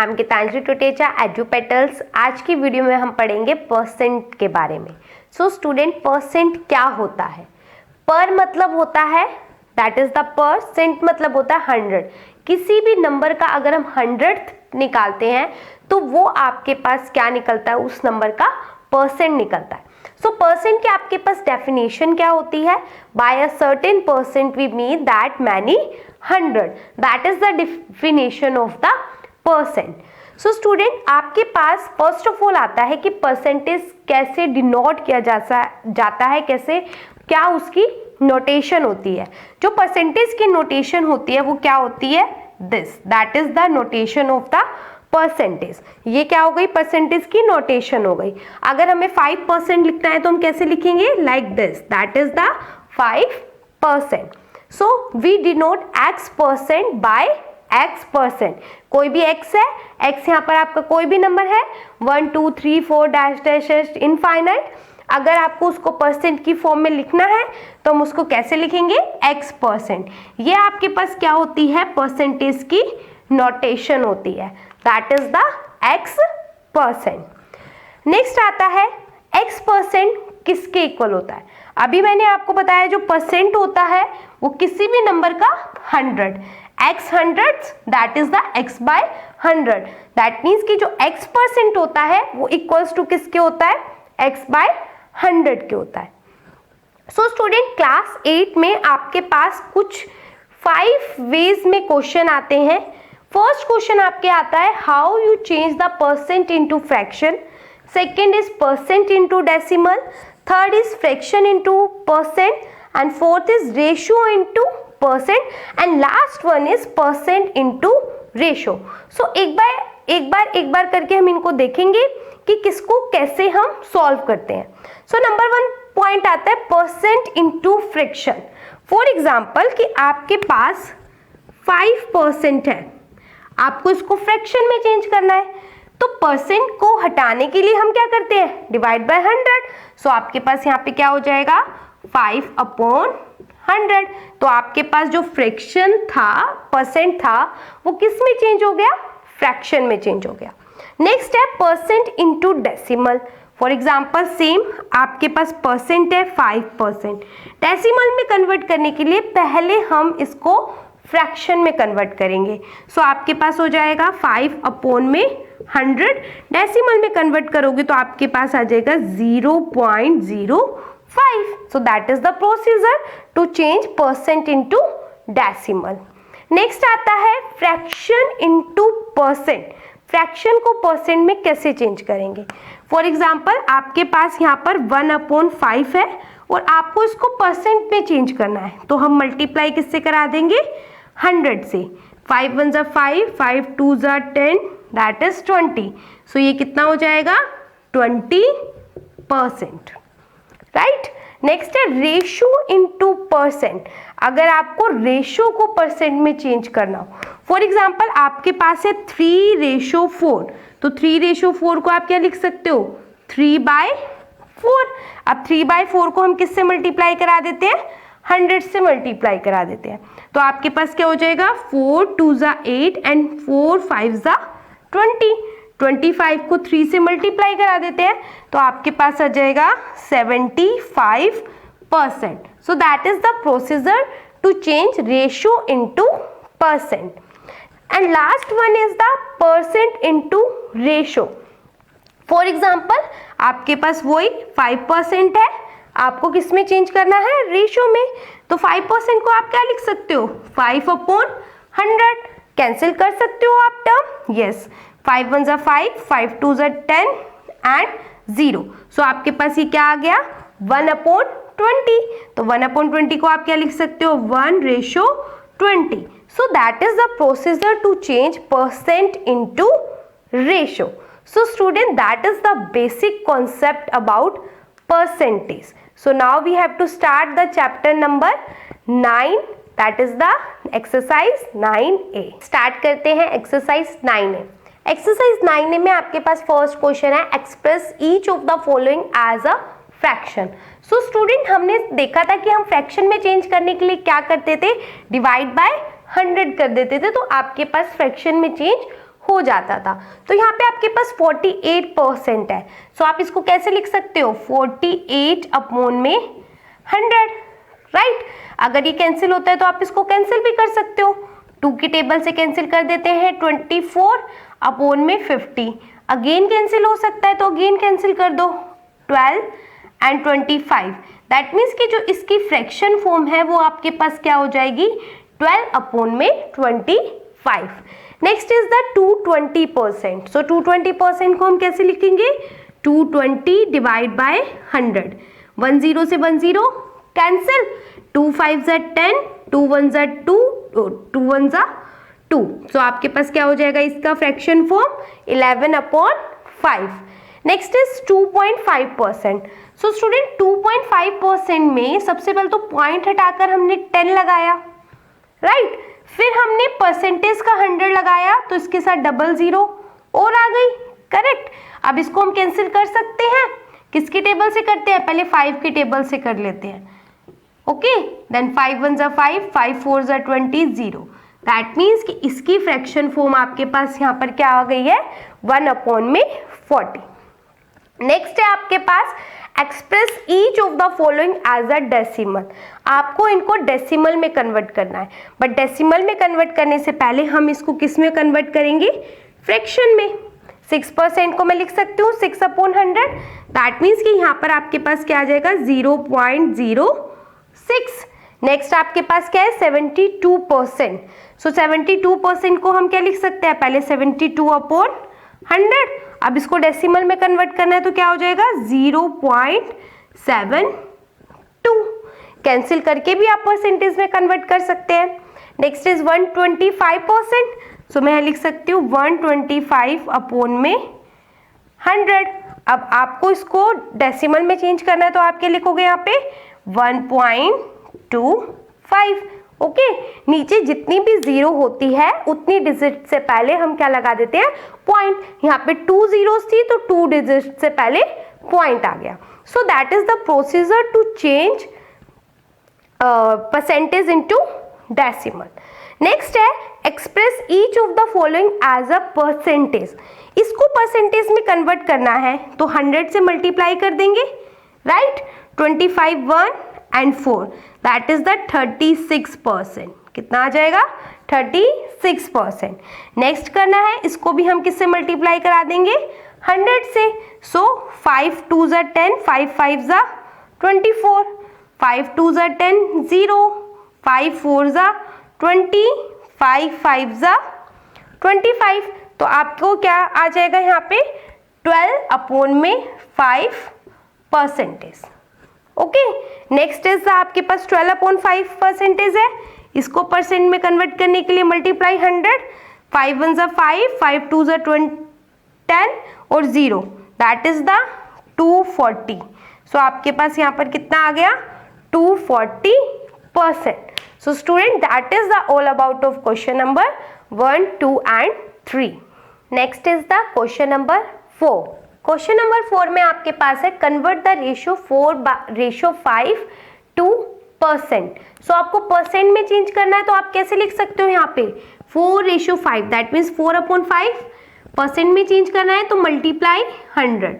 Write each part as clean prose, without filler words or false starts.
I am Geetanjali Tuteja, Edupetals. आज की video में हम पढ़ेंगे परसेंट के बारे में। सो स्टूडेंट, परसेंट क्या होता है? पर मतलब होता है दैट इज द परसेंट, मतलब होता है 100। किसी भी नंबर का अगर हम 100th निकालते हैं तो वो आपके पास क्या निकलता है? उस नंबर का परसेंट निकलता है। सो परसेंट की आपके पास डेफिनेशन क्या होती है? By a certain percent we mean that many 100, that is the definition of the percent. So student, आपके पास फर्स्ट ऑफ ऑल आता है कि परसेंटेज कैसे डिनोट किया जाता है, कैसे, क्या उसकी नोटेशन होती है। जो परसेंटेज की नोटेशन होती है वो क्या होती है? This, that is the notation of the percentage. ये क्या हो गई? परसेंटेज की नोटेशन हो गई। अगर हमें 5% लिखना है तो हम कैसे लिखेंगे? Like this, that is the 5%। So we denote x% by x%। कोई भी x है, x यहाँ पर आपका कोई भी नंबर है, 1 2 3 4 डैश डैश डैश इनफाइनाइट। अगर आपको उसको परसेंट की फॉर्म में लिखना है तो हम उसको कैसे लिखेंगे? x%। ये आपके पास क्या होती है? परसेंटेज की नोटेशन होती है, that is the x%। Next आता है x% किसके इक्वल होता है? अभी मैंने आपको बताया जो परसेंट होता है वो किसी भी नंबर का 100, x hundreds, that is the x by 100। That means कि जो x% होता है वो इक्वल्स टू किसके होता है? x बाय 100 के होता है। सो स्टूडेंट, क्लास 8 में आपके पास कुछ 5 वेज में क्वेश्चन आते हैं। फर्स्ट क्वेश्चन आपके आता है how you change the percent into fraction. Second is percent into decimal. Third is fraction into percent and fourth is ratio into percent and last one is percent into ratio. So एक बार करके हम इनको देखेंगे कि किसको कैसे हम सॉल्व करते हैं। सो नंबर 1 पॉइंट आता है percent into fraction. For example कि आपके पास 5% है, आपको इसको फ्रैक्शन में चेंज करना है, तो परसेंट को हटाने के लिए हम क्या करते हैं? Divide by 100। सो आपके पास यहाँ पे क्या हो जाएगा? 5/100। तो आपके पास जो फ्रैक्शन था, परसेंट था, वो किस में चेंज हो गया? फ्रैक्शन में चेंज हो गया। नेक्स्ट है percent into decimal. For example same, आपके पास परसेंट है 5%, डेसिमल में कन्वर्ट करने के लिए पहले हम इसको फ्रैक्शन में कन्वर्ट करेंगे। सो आपके पास हो जाएगा 5/100, डेसिमल में कन्वर्ट करोगे तो आपके पास आ जाएगा 0.05। So that is the procedure to change percent into decimal. Next आता है फ्रैक्शन इनटू परसेंट। फ्रैक्शन को परसेंट में कैसे चेंज करेंगे? फॉर एग्जाम्पल आपके पास यहाँ पर 1/5 है और आपको इसको परसेंट में चेंज करना है, तो हम मल्टीप्लाई किससे करा देंगे? 100 से। 5 1 5, 5 2 10, दैट इज 20। सो ये कितना हो जाएगा? 20%, राइट। नेक्स्ट है रेशियो इनटू परसेंट। अगर आपको रेशियो को परसेंट में चेंज करना हो, फॉर एग्जाम्पल आपके पास है 3/4, तो 3/4 को आप क्या लिख सकते हो? 3/4। अब 3/4 को हम किससे मल्टीप्लाई करा देते हैं? 100 से मल्टीप्लाई करा देते हैं, तो आपके पास क्या हो जाएगा? 4 2 8 एंड 4 5 20। 25 को 3 से मल्टीप्लाई करा देते हैं तो आपके पास आ जाएगा 75%। So that is the procedure to change ratio into percent. And last one is the percent into ratio. For example आपके पास वही 5% है, आपको किस में चेंज करना है? रेशियो में। तो 5% को आप क्या लिख सकते हो? 5/100। कैंसिल कर सकते हो आप टर्म? यस। 5 1 5, 5 2 10 एंड 0। सो आपके पास ये क्या आ गया? 1/20। तो 1/20 को आप क्या लिख सकते हो? 1/20। So that is the procedure to change percent into ratio. So student, that is the basic concept about percentage. So now we have to start the chapter number 9, that is the exercise 9A. Start करते हैं exercise 9A. Exercise 9A में आपके पास first question है express each of the following as a fraction. So student, हमने देखा था कि हम फ्रैक्शन में चेंज करने के लिए क्या करते थे? डिवाइड बाय 100 कर देते थे, तो आपके पास फ्रैक्शन में चेंज हो जाता था। तो यहाँ पे आपके पास 48% है। सो आप इसको कैसे लिख सकते हो, 48 अपॉन में 100, राइट। अगर ये कैंसिल होता है तो आप इसको कैंसिल भी कर सकते हो। 2 की टेबल से कैंसिल कर देते हैं, 24 अपॉन में 50, अगेन कैंसिल हो सकता है तो अगेन कैंसिल कर दो, 12 एंड 25। दैट मीन्स कि जो इसकी फ्रैक्शन फॉर्म है वो आपके पास क्या हो जाएगी, 12 अपॉन में 25। Next is the 220%। सो 220% को हम कैसे लिखेंगे, 220 डिवाइड बाय 100, 10 से 10 कैंसिल, 2 5 ज़ा 10, 2 1 ज़ा 2, 2 1 ज़ा 2। सो आपके पास क्या हो जाएगा इसका fraction form, 11 upon 5। Next is 2.5%। So student 2.5% में सबसे पहले तो पॉइंट हटाकर हमने 10 लगाया, राइट। फिर हमने परसेंटेज का 100 लगाया तो इसके साथ डबल 0 और आ गई, करेक्ट। अब इसको हम कैंसिल कर सकते हैं, किसकी टेबल से करते हैं, पहले 5 की टेबल से कर लेते हैं, ओके। देन 5 1 ज़ा 5, 5 4 ज़ा 20, 0। दैट मीन्स कि इसकी फ्रैक्शन फॉर्म आपके पास यहाँ पर क्या आ गई है, 1 अपॉन में 40। नेक्स्ट है आपके पास express each of the following as a decimal. आपको इनको डेसिमल में कन्वर्ट करना है, बट डेसिमल में कन्वर्ट करने से पहले हम इसको किस में कन्वर्ट करेंगे, फ्रैक्शन में। 6% को मैं लिख सकती हूँ 6 अपॉन 100। दैट मीन्स कि यहाँ पर आपके पास क्या आ जाएगा, 0.06। नेक्स्ट आपके पास क्या है, 72%। सो 72% को हम क्या लिख सकते हैं, पहले 72 अपॉन 100। अब इसको डेसिमल में कन्वर्ट करना है तो क्या हो जाएगा, 0.72। कैंसिल करके भी आप परसेंटेज में कन्वर्ट कर सकते हैं। Next is 125%। सो मैं लिख सकती हूँ 125 अपॉन में 100। अब आपको इसको डेसिमल में चेंज करना है तो आप क्या लिखोगे यहाँ पे, 1.25, ओके। नीचे जितनी भी 0 होती है उतनी डिजिट से पहले हम क्या लगा देते हैं, पॉइंट। यहाँ पे 2 zeros थी तो 2 डिजिट से पहले पॉइंट आ गया। So that is the procedure to change percentage into decimal. Next है express each of the following as a percentage. इसको परसेंटेज में कन्वर्ट करना है तो 100 से मल्टीप्लाई कर देंगे, right. 25 1 and 4, that is the 36%। कितना आ जाएगा, 36%। नेक्स्ट करना है, इसको भी हम किससे मल्टीप्लाई करा देंगे, 100 से। सो 5 2 ज़ा 10, 5 5 ज़ा 24, 5 2 ज़ा 10, 0, 5 4 ज़ा 20, 5 5 ज़ा 25। तो आपको क्या आ जाएगा यहाँ पे, 12 अपॉन में 5%। ओके। नेक्स्ट इज आपके पास 12 अपॉन 5% है। इसको परसेंट में कन्वर्ट करने के लिए मल्टीप्लाई 100, 5 1 ज़ा 5, 5 2 ज़ा 10 और 0, दैट इज द 240। सो आपके पास यहाँ पर कितना आ गया, 240%। So student that is the all about of question number 1, 2 and 3। Next is the question number 4। Question number 4 में आपके पास है convert the ratio 4/5 to percent. So आपको परसेंट में चेंज करना है तो आप कैसे लिख सकते हो यहाँ पे, 4/5, दैट मीन्स 4 अपॉन 5। परसेंट में चेंज करना है तो मल्टीप्लाई 100,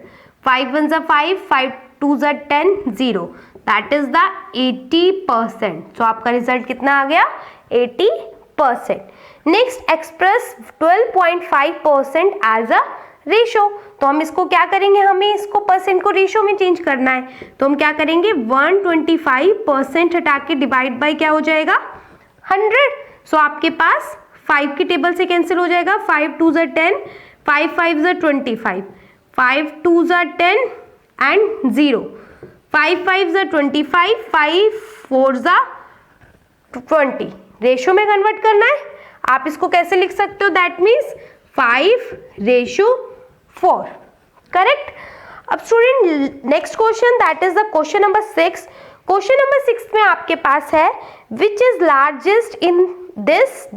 5 1 ज़ा 5, 5 2 ज़ा 10, 0, दैट इज द 80%। सो आपका रिजल्ट कितना आ गया, 80%। Next express 12.5% as a ratio. तो हम इसको क्या करेंगे, हमें इसको परसेंट को रेशो में चेंज करना है तो हम क्या करेंगे, 125% हटा के डिवाइड बाय क्या हो जाएगा, 100। सो आपके पास 5 की टेबल से कैंसिल हो जाएगा, 5 2 ज़ा 10, 5 5 ज़ा 25, 5 2 ज़ा 10 एंड 0, 5 5 ज़ा 25, 5 4 ज़ा 20। रेशो में कन्वर्ट करना है, आप इसको कैसे लिख सकते हो, दैट मीन्स 5/4, करेक्ट। अब student next question that is the question number 6। Question number 6 में आपके पास है which is largest in this.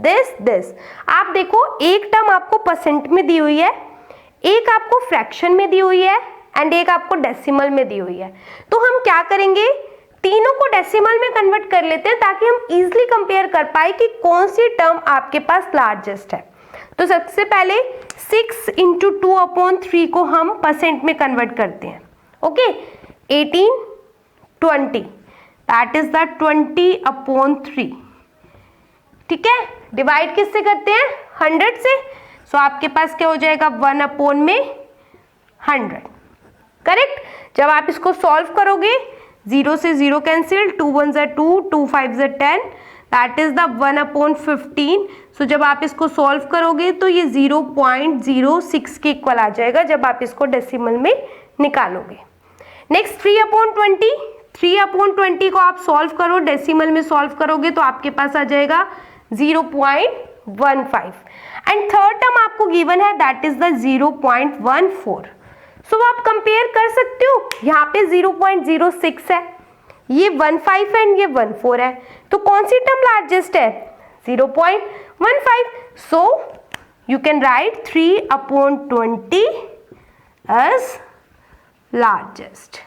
आप देखो एक टर्म आपको परसेंट में दी हुई है, एक आपको फ्रैक्शन में दी हुई है एंड एक आपको डेसिमल में दी हुई है। तो हम क्या करेंगे, तीनों को डेसिमल में कन्वर्ट कर लेते हैं ताकि हम इजीली कंपेयर कर पाए कि कौन सी टर्म आपके पास लार्जेस्ट है। तो सबसे पहले 6 इंटू 2/3 को हम परसेंट में कन्वर्ट करते हैं। Okay, 18 20 that is the 20/3। ठीक है, डिवाइड किससे करते हैं? 100 से। सो आपके पास क्या हो जाएगा? 1/100। करेक्ट। जब आप इसको सॉल्व करोगे 0 से 0 कैंसिल, 2 1 ज़ा 2, 2 5 ज़ा 10 दैट इज द 1/15। सो जब आप इसको सॉल्व करोगे तो ये 0.06 के इक्वल आ जाएगा जब आप इसको डेसिमल में निकालोगे। नेक्स्ट 3/20, 3/20 को आप सॉल्व करो, डेसिमल में सॉल्व करोगे तो आपके पास आ जाएगा 0.15। एंड थर्ड टर्म आपको गिवन है दैट इज द 0.14। सो आप कंपेयर कर सकते हो, यहाँ पे 0.06 है, ये 15 है एंड ये 14 है, तो कौन सी टर्म लार्जेस्ट है? 0.15। So you can write 3/20 as largest.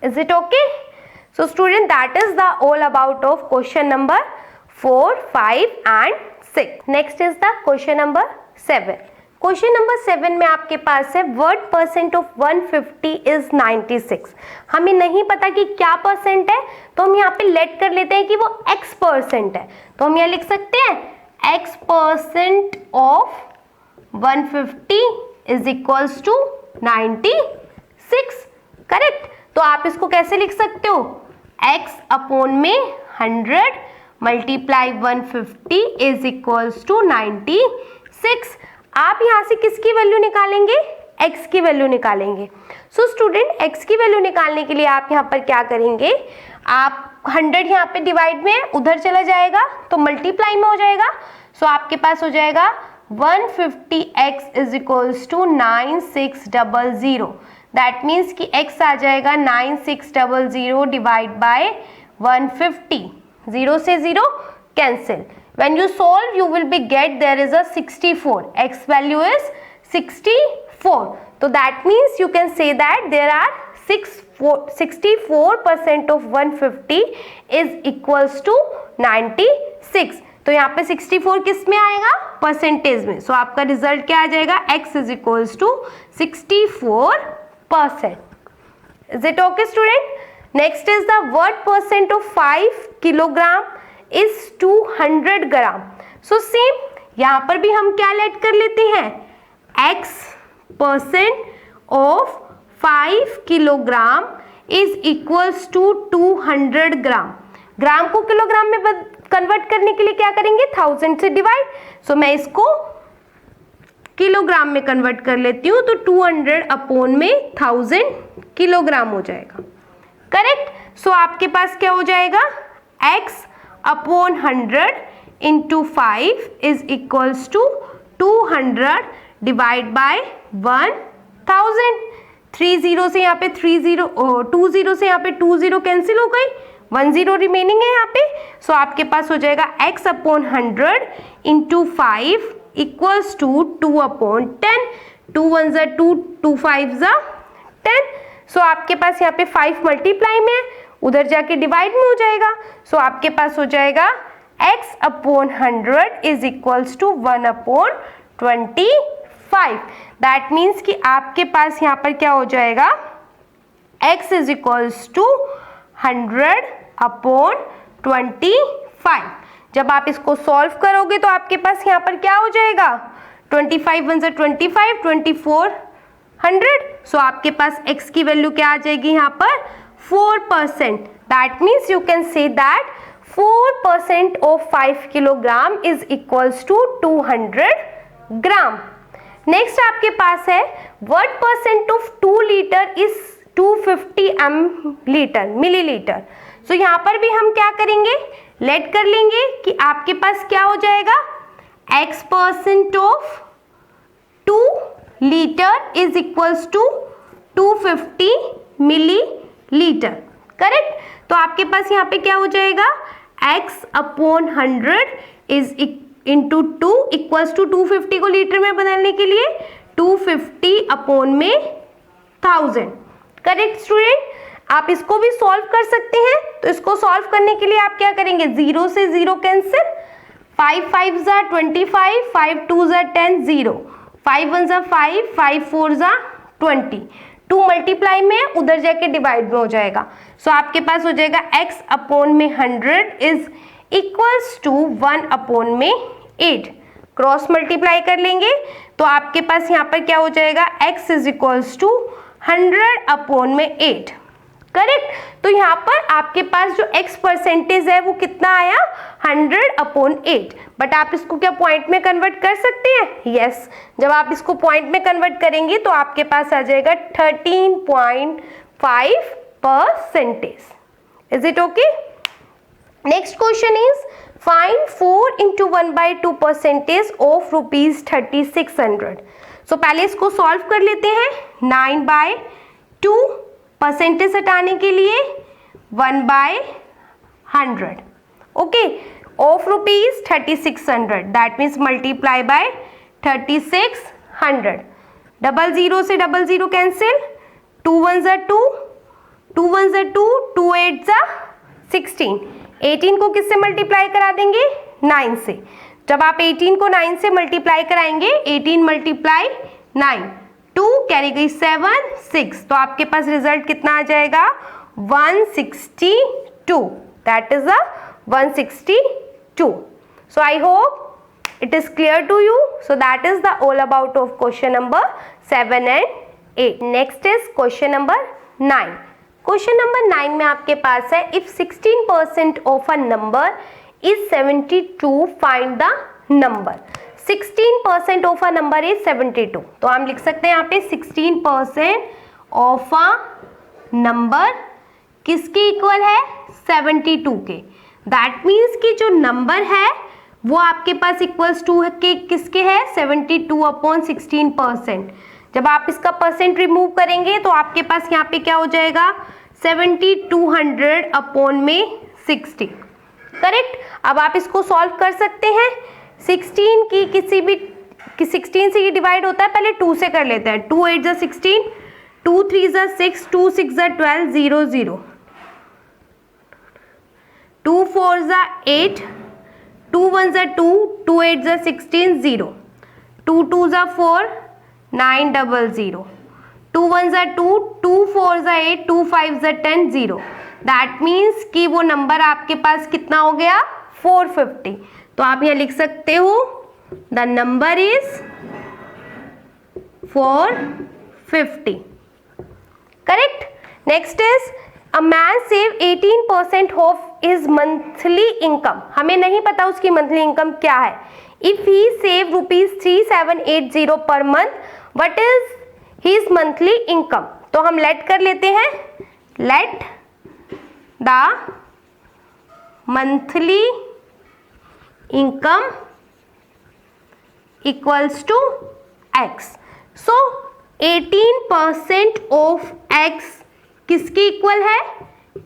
Is it okay? So student, that is the all about of question number 4, 5 and 6. Next is the question number 7. Question number 7 में आपके पास है व्हाट परसेंट ऑफ 150 इज 96। हमें नहीं पता कि क्या percent है, तो हम यहाँ पे लेट कर लेते हैं कि वो x परसेंट है। तो हम यहाँ लिख सकते हैं x percent of 150 is equals to 96। Correct. तो आप इसको कैसे लिख सकते हो? x अपॉन में 100 मल्टीप्लाई 150 इज इक्वल्स टू 96। आप यहाँ से किसकी वैल्यू निकालेंगे? x की वैल्यू निकालेंगे। सो स्टूडेंट, x की वैल्यू निकालने के लिए आप यहाँ पर क्या करेंगे? आप 100 यहाँ पे डिवाइड में उधर चला जाएगा तो मल्टीप्लाई में हो जाएगा। सो आपके पास हो जाएगा 150x is equals to 9600। That means कि x आ जाएगा 9600 डिवाइड बाय 150। 0 से 0 cancel. When you solve, you will be get there is a 64. X value is 64. So that means you can say that there are 64% of 150 is equals to 96. तो यहाँ पे 64 किस में आएगा? परसेंटेज में। सो आपका रिजल्ट क्या आ जाएगा? X is equals to 64%. Is it okay, student? Next is the what percent of 5 kilogram is 200 gram. So same यहाँ पर भी हम क्या लेट कर लेते हैं? x percent of 5 kilogram is equals to 200 gram. Gram को किलोग्राम में कन्वर्ट करने के लिए क्या करेंगे? 1000 से डिवाइड। सो मैं इसको किलोग्राम में कन्वर्ट कर लेती हूँ तो 200 अपॉन में 1000 किलोग्राम हो जाएगा। करेक्ट। सो आपके पास क्या हो जाएगा? x upon 100 into 5 is equals to 200 divide by 1000। 30 से यहाँ पे 20 से यहाँ पे 20 कैंसिल हो गई, 10 रिमेनिंग है यहाँ पे। सो आपके पास हो जाएगा x upon 100 into 5 equals to 2/10। 2 1 ज़ा 2, 2 5 ज़ा 10। सो आपके पास यहाँ पे 5 मल्टीप्लाई में, उधर जाके डिवाइड में हो जाएगा। सो आपके पास हो जाएगा x upon 100 is equals to 1/25। That means कि आपके पास यहाँ पर क्या हो जाएगा? x is equals to 100/25। जब आप इसको सॉल्व करोगे तो आपके पास यहाँ पर क्या हो जाएगा? 25 1 ज़ा 25, 2400। सो आपके पास x की वैल्यू क्या आ जाएगी यहाँ पर? 4%. That means you can say that 4% of 5 kilogram is equals to 200 gram. Next आपके पास है what percent of 2 liter is 250 milliliter. So यहाँ पर भी हम क्या करेंगे? लेट कर लेंगे कि आपके पास क्या हो जाएगा? x percent of 2 liter is equals to 250 milliliter. Correct. तो आपके पास यहाँ पे क्या हो जाएगा? x upon 100 is into 2 equals to 250 को लीटर में बदलने के लिए 250 अपॉन में 1000। Correct student. आप इसको भी सॉल्व कर सकते हैं। तो इसको सॉल्व करने के लिए आप क्या करेंगे? 0 से 0 कैंसिल, 5 5 ज़ा 25, 5 2 ज़ा 10, 0, 5 1 ज़ा 5, 5 4 ज़ा 20, 2 मल्टीप्लाई में उधर जाके डिवाइड में हो जाएगा। सो आपके पास हो जाएगा x अपॉन में 100 इज इक्वल्स टू 1 अपॉन में 8। क्रॉस मल्टीप्लाई कर लेंगे तो आपके पास यहाँ पर क्या हो जाएगा, x is equals to 100 upon में 8। करेक्ट। तो यहाँ पर आपके पास जो x परसेंटेज है वो कितना आया, 100 अपॉन 8। बट आप इसको क्या पॉइंट में कन्वर्ट कर सकते हैं, यस। जब आप इसको पॉइंट में कन्वर्ट करेंगे तो आपके पास आ जाएगा 13.5%। Is it okay? Next question is find 4 into 1/2 percentage of ₹3600। सो पहले इसको सॉल्व कर लेते हैं। 9/2 परसेंटेज हटाने के लिए 1/100, okay, of ₹3600, that means multiply by 3600। 00 से 00 कैंसिल, 2 1 ज़ा 2, 2 1 ज़ा 2, 2 8 ज़ा 16। 18 को किससे मल्टीप्लाई करा देंगे, 9 से। जब आप 18 को 9 से मल्टीप्लाई कराएंगे, 18 मल्टीप्लाई 9, 2 कैरी गई 7 6, तो आपके पास रिजल्ट कितना आ जाएगा, 162, that is a 162। So I hope it is clear to you. So that is the all about of question number 7 and 8. Next is question number 9. Question number 9 में आपके पास है if 16% of a number is 72, find the number. 16% of a number is 72. तो हम लिख सकते हैं यहाँ पे 16% of a number किसके इक्वल है, 72 के। दैट मीन्स कि जो नंबर है वो आपके पास इक्वल्स टू के किसके है, 72 अपॉन 16%। जब आप इसका परसेंट रिमूव करेंगे तो आपके पास यहाँ पे क्या हो जाएगा, 7200 अपॉन में 60। करेक्ट। अब आप इसको सॉल्व कर सकते हैं। 16 की किसी भी 16 से ये डिवाइड होता है, पहले 2 से कर लेते हैं। 2 8 ज़ा 16, 2 3 ज़ा 6, 2 6 ज़ा 12, 0 0, 2 4 ज़ा 8, 2 1 ज़ा 2, 2 8 ज़ा 16, 0, 2 2 ज़ा 4, 9 0 0, 2 1 ज़ा 2, 2 4 ज़ा 8, 2 5 ज़ा 10, 0। दैट मीन्स कि वो नंबर आपके पास कितना हो गया, 450। तो आप यहाँ लिख सकते हो the number is 450। Correct. Next is a man save 18% of his monthly income. हमें नहीं पता उसकी मंथली इनकम क्या है। If he save ₹3780 per month, what is his monthly income. तो हम लेट कर लेते हैं, let the monthly income equals to x। So 18% of x किसके इक्वल है,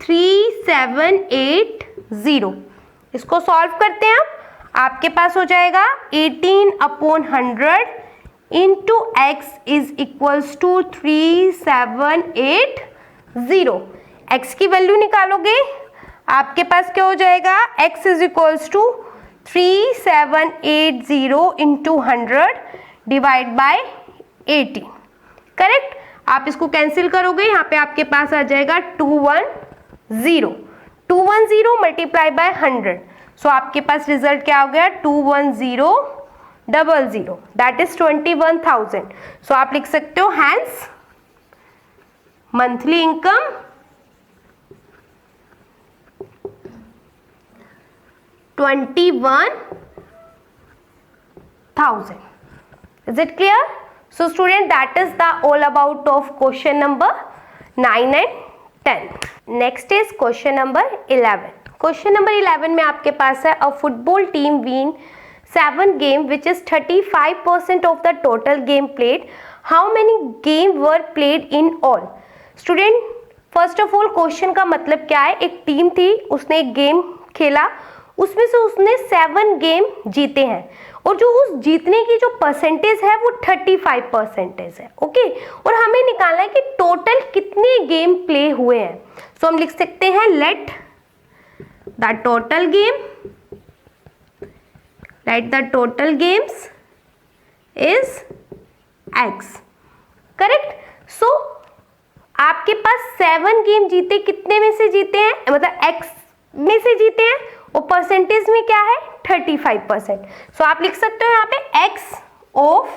3780। इसको सॉल्व करते हैं हम। आपके पास हो जाएगा 18 upon 100 into x is equals to 3780। x की वैल्यू निकालोगे, आपके पास क्या हो जाएगा, x is equals to 3780 into 100 divide by 18। Correct. आप इसको कैंसिल करोगे, यहाँ पे आपके पास आ जाएगा 210, 210 मल्टीप्लाई बाय 100। सो आपके पास रिजल्ट क्या हो गया, 21000, दैट इज 21,000। सो आप लिख सकते हो hence monthly income $21,000। Is it clear? So student, that is the all about of question number 9 and 10. Next is question number 11. Question number 11 में आपके पास है a football team win 7 game which is 35% of the total game played. How many game were played in all? Student, first of all question का मतलब क्या है, एक team थी, उसने एक गेम खेला, उसमें से उसने 7 गेम जीते हैं और जो उस जीतने की जो परसेंटेज है वो 35% है। ओके। और हमें निकालना है कि टोटल कितने गेम प्ले हुए हैं। सो हम लिख सकते हैं let the total game right the total games is x, correct. So आपके पास 7 गेम जीते, कितने में से जीते हैं, मतलब x में से जीते हैं, और परसेंटेज में क्या है 35%। सो आप लिख सकते हो यहाँ पे x ऑफ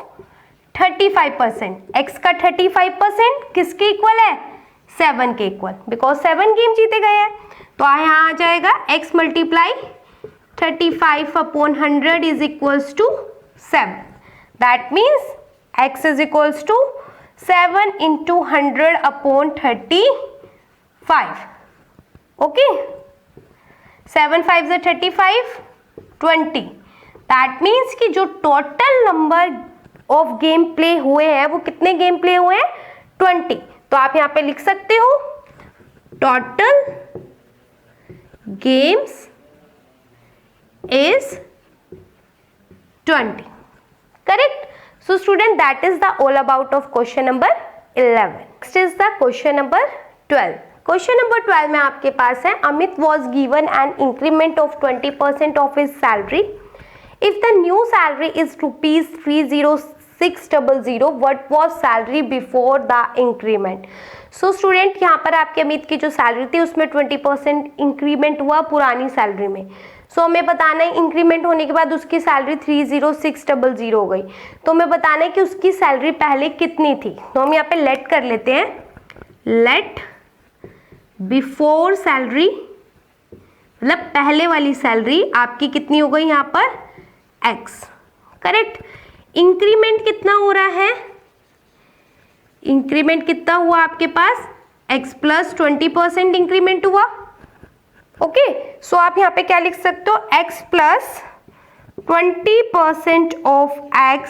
35%, x का 35% किसके इक्वल है, 7 के इक्वल, बिकॉज 7 गेम जीते गए हैं। तो यहाँ आ जाएगा x multiply 35/100 is equals to 7, that means x is equals to 7 into 100/35, okay. 7 5 is 35, 20, that means कि जो total number of game play हुए हैं वो कितने गेम प्ले हुए हैं, 20। तो आप यहाँ पे लिख सकते हो total games is 20, correct. So student, that is the all about of question number 11. Next is the question number 12. Question number 12 में आपके पास है Amit was given an increment of 20% of his salary. If the new salary is rupees 30600, what was salary before the increment? So student, यहाँ पर आपके अमित की जो salary थी उसमें 20% इंक्रीमेंट हुआ पुरानी सैलरी में। सो हमें बताना है इंक्रीमेंट होने के बाद उसकी सैलरी 30600 हो गई, तो हमें बताना है कि उसकी सैलरी पहले कितनी थी। तो हम यहाँ पे लेट कर लेते हैं, लेट बिफोर सैलरी, मतलब पहले वाली सैलरी आपकी कितनी हो गई यहाँ पर x, करेक्ट। इंक्रीमेंट कितना हो रहा है, इंक्रीमेंट कितना हुआ आपके पास x प्लस 20% इंक्रीमेंट हुआ, ओके। सो आप यहाँ पे क्या लिख सकते हो, x plus 20% of x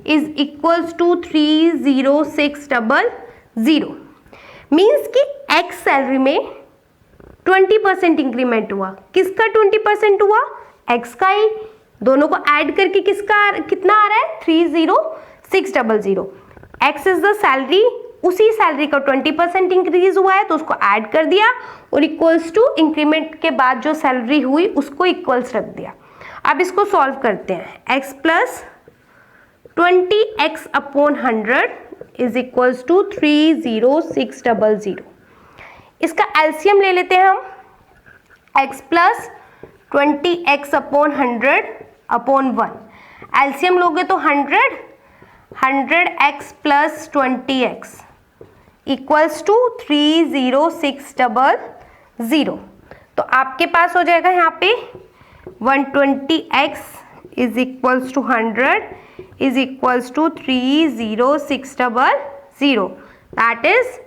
is equals to 30600, means कि x सैलरी में 20% इंक्रीमेंट हुआ। किसका 20% हुआ, x का ही, दोनों को ऐड करके किसका कितना आ रहा है 30600। x इज द सैलरी, उसी सैलरी का 20% इंक्रीज हुआ है तो उसको ऐड कर दिया और इक्वल्स टू इंक्रीमेंट के बाद जो सैलरी हुई उसको इक्वल्स रख दिया। अब इसको सॉल्व करते हैं, x plus 20x/100 is equals to 30600। इसका एलसीएम ले लेते हैं हम, x प्लस 20x/100/1, एलसीएम लोगे तो 100x plus 20x equals to 30600। तो आपके पास हो जाएगा यहाँ पे 120x is equals to 100 is equals to 30600, that is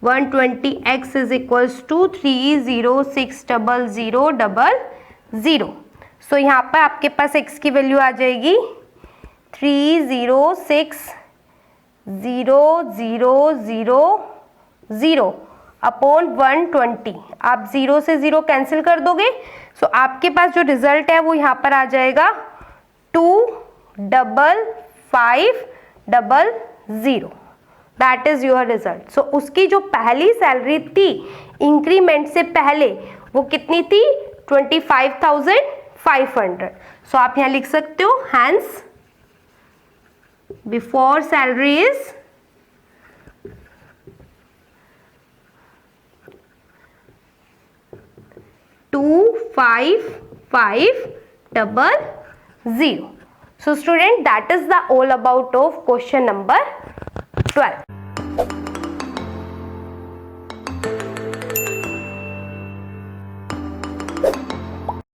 120x is equals to 3060000। So यहाँ पर आपके पास x की वैल्यू आ जाएगी 306,000/120। आप 0 से 0 कैंसिल कर दोगे, सो आपके पास जो रिजल्ट है वो यहाँ पर आ जाएगा 25500, दैट इज योर रिजल्ट। सो उसकी जो पहली सैलरी थी इंक्रीमेंट से पहले वो कितनी थी 25,500। सो आप यहाँ लिख सकते हो hence before salary is 25500। So student, that is the all about of question number 12.